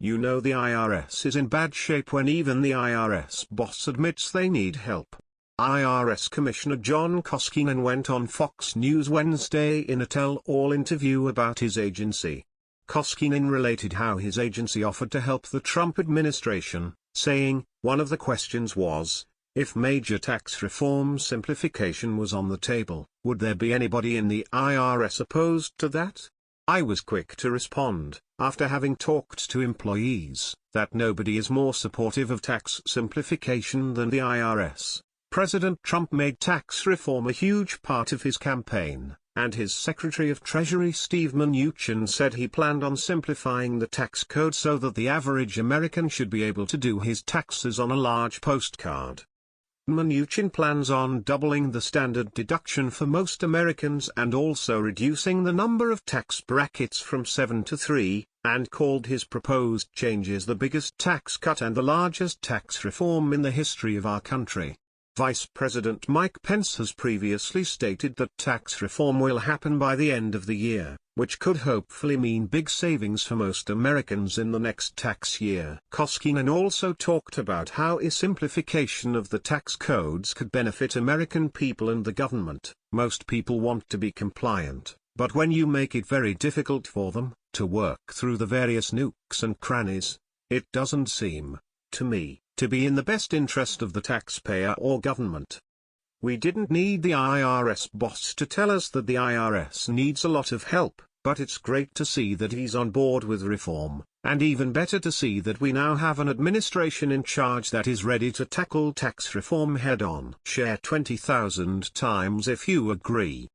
You know the IRS is in bad shape when even the IRS boss admits they need help. IRS Commissioner John Koskinen went on Fox News Wednesday in a tell-all interview about his agency. Koskinen related how his agency offered to help the Trump administration, saying, "One of the questions was, if major tax reform simplification was on the table, would there be anybody in the IRS opposed to that? I was quick to respond, after having talked to employees, that nobody is more supportive of tax simplification than the IRS." President Trump made tax reform a huge part of his campaign, and his Secretary of Treasury Steve Mnuchin said he planned on simplifying the tax code so that the average American should be able to do his taxes on a large postcard. Mnuchin plans on doubling the standard deduction for most Americans and also reducing the number of tax brackets from 7 to 3, and called his proposed changes the biggest tax cut and the largest tax reform in the history of our country. Vice President Mike Pence has previously stated that tax reform will happen by the end of the year, which could hopefully mean big savings for most Americans in the next tax year. Koskinen also talked about how a simplification of the tax codes could benefit American people and the government. Most people want to be compliant, but when you make it very difficult for them to work through the various nooks and crannies, it doesn't seem, to me, to be in the best interest of the taxpayer or government. We didn't need the IRS boss to tell us that the IRS needs a lot of help, but it's great to see that he's on board with reform, and even better to see that we now have an administration in charge that is ready to tackle tax reform head-on. Share 20,000 times if you agree.